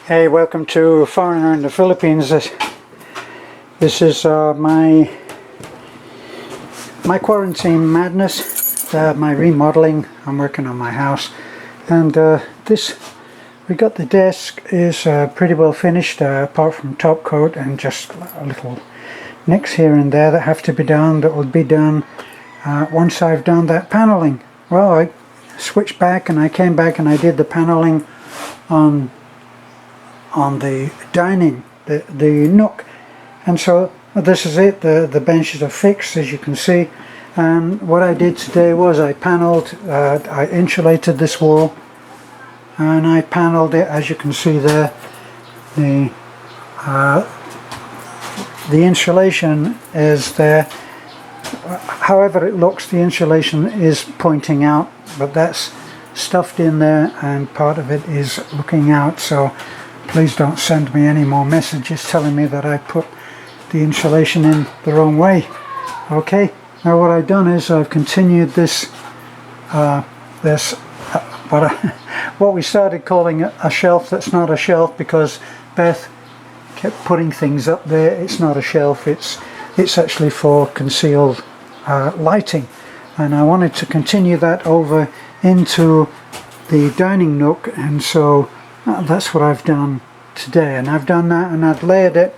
Hey, welcome to Foreigner in the Philippines. This is my quarantine madness, my remodeling. I'm working on my house, and we got the desk is pretty well finished, apart from top coat and just a little nicks here and there that have to be done. That will be done once I've done that paneling. Well, I switched back and I came back and I did the paneling on the dining, the nook, and so this is it. The benches are fixed, as you can see, and what I did today was I panelled, I insulated this wall, and I panelled it, as you can see there. The insulation is there, however it looks, the insulation is pointing out, but that's stuffed in there and part of it is looking out, so please don't send me any more messages telling me that I put the insulation in the wrong way. Okay, now what I've done is I've continued this what we started calling a shelf that's not a shelf, because Beth kept putting things up there. It's not a shelf, it's actually for concealed lighting, and I wanted to continue that over into the dining nook, and so that's what I've done today. And I've done that and I've layered it.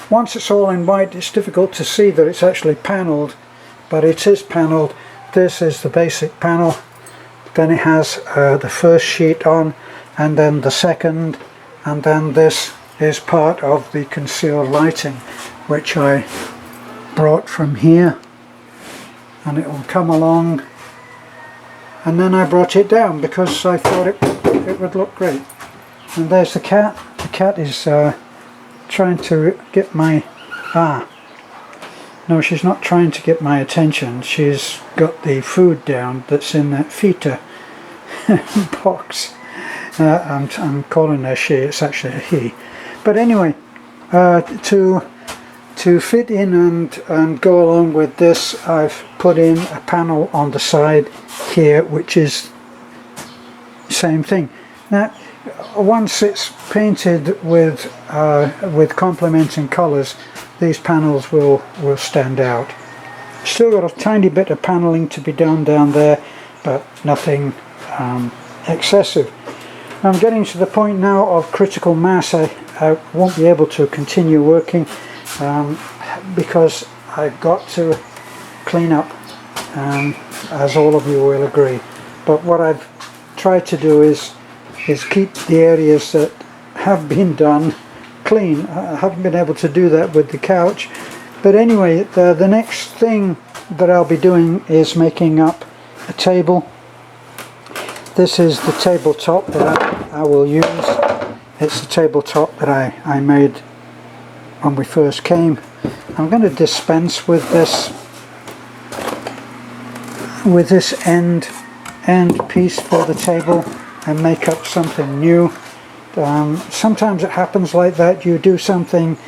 Once it's all in white, it's difficult to see that it's actually panelled, but it is panelled. This is the basic panel, then it has the first sheet on, and then the second, and then this is part of the concealed lighting, which I brought from here, and it will come along, and then I brought it down because I thought it would look great. And there's the cat. The cat is trying to get my no, she's not trying to get my attention. She's got the food down that's in that feta box. I'm calling her she, it's actually a he. But anyway, to fit in and go along with this, I've put in a panel on the side here, which is same thing. Now, once it's painted with complementing colours, these panels will stand out. Still got a tiny bit of panelling to be done down there, but nothing excessive. I'm getting to the point now of critical mass. I won't be able to continue working because I've got to clean up, as all of you will agree. But what I've tried to do is keep the areas that have been done clean. I haven't been able to do that with the couch, but anyway, the next thing that I'll be doing is making up a table. This is the tabletop that I will use. It's the tabletop that I made when we first came. I'm going to dispense with this end piece for the table and make up something new. Sometimes it happens like that. You do something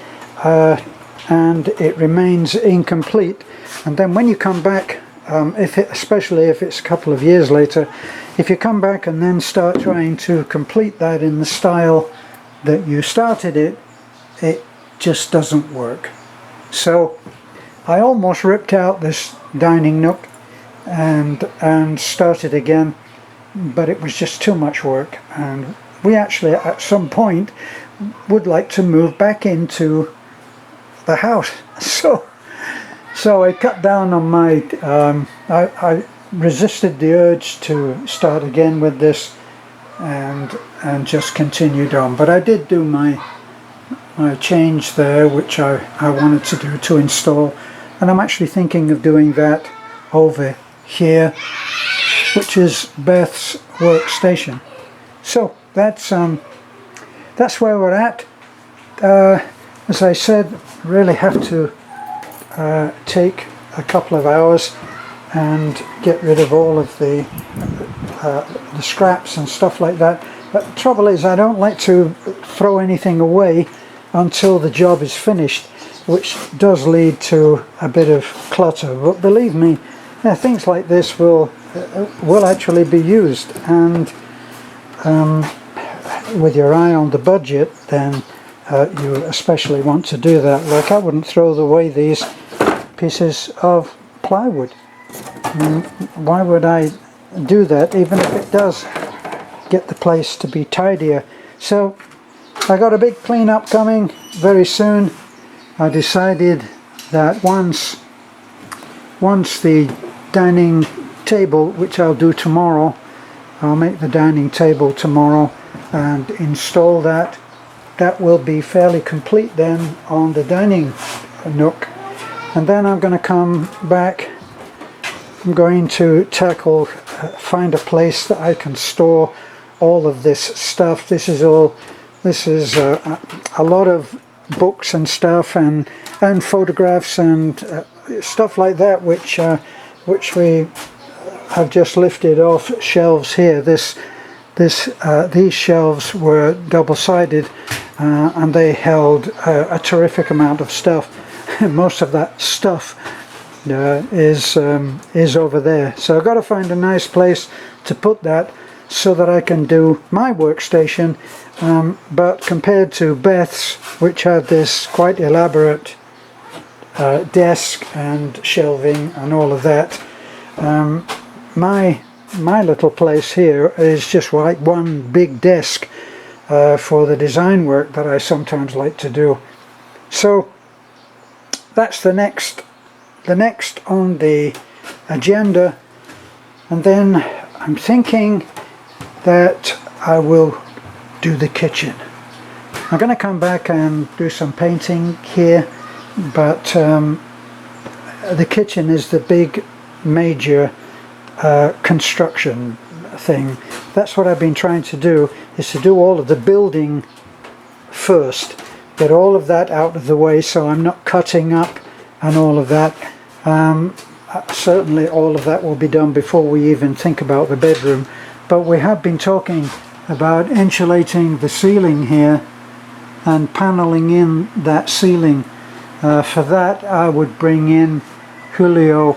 and it remains incomplete, and then when you come back, especially if it's a couple of years later, if you come back and then start trying to complete that in the style that you started it just doesn't work. So I almost ripped out this dining nook and started again, but it was just too much work, and we actually at some point would like to move back into the house. So I cut down on my I resisted the urge to start again with this and just continued on. But I did do my change there, which I wanted to do to install, and I'm actually thinking of doing that over here, which is Beth's workstation. So that's where we're at. As I said, really have to take a couple of hours and get rid of all of the scraps and stuff like that. But the trouble is, I don't like to throw anything away until the job is finished, which does lead to a bit of clutter. But believe me, things like this will actually be used, and with your eye on the budget, then you especially want to do that. Like, I wouldn't throw away these pieces of plywood. I mean, why would I do that, even if it does get the place to be tidier? So I got a big cleanup coming very soon. I decided that once the dining table, which I'll do tomorrow, I'll make the dining table tomorrow and install that. That will be fairly complete then on the dining nook. And then I'm going to come back. I'm going to find a place that I can store all of this stuff. This is a lot of books and stuff and photographs and stuff like that, which we have just lifted off shelves here. These shelves were double-sided and they held a terrific amount of stuff. Most of that stuff is over there. So I've got to find a nice place to put that so that I can do my workstation. But compared to Beth's, which had this quite elaborate desk and shelving and all of that, my little place here is just like one big desk for the design work that I sometimes like to do. So that's the next on the agenda. And then I'm thinking that I will do the kitchen. I'm going to come back and do some painting here, but the kitchen is the big major construction thing. That's what I've been trying to do, is to do all of the building first, get all of that out of the way so I'm not cutting up and all of that. Certainly all of that will be done before we even think about the bedroom, but we have been talking about insulating the ceiling here and paneling in that ceiling. For that I would bring in Julio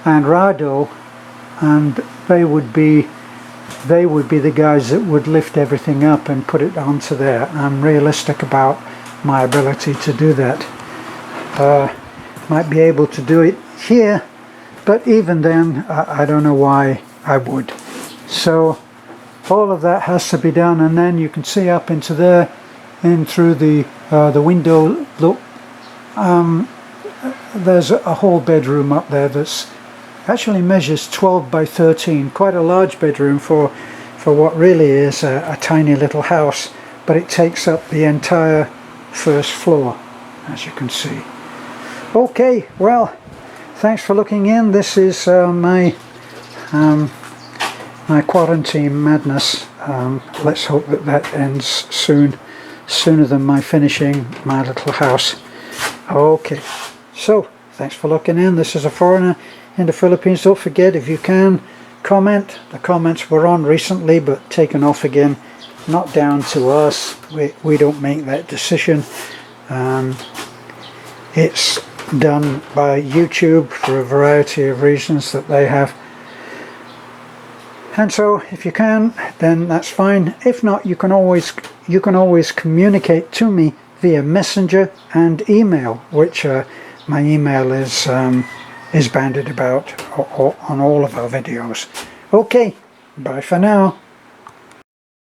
and Rado, and they would be the guys that would lift everything up and put it onto there. I'm realistic about my ability to do that. Might be able to do it here, but even then I don't know why I would. So all of that has to be done, and then you can see up into there, in through the window. Look, there's a whole bedroom up there that's actually measures 12 by 13, quite a large bedroom for what really is a tiny little house, but it takes up the entire first floor, as you can see. Okay, well, thanks for looking in. This is my quarantine madness. Let's hope that ends soon, sooner than my finishing my little house. Okay, so thanks for looking in. This is a foreigner in the Philippines. Don't forget, if you can, comment. The comments were on recently but taken off again. Not down to us. We don't make that decision. It's done by YouTube for a variety of reasons that they have. And so if you can, then that's fine. If not, you can always communicate to me via Messenger and email, which my email is bandied about on all of our videos. Okay, bye for now.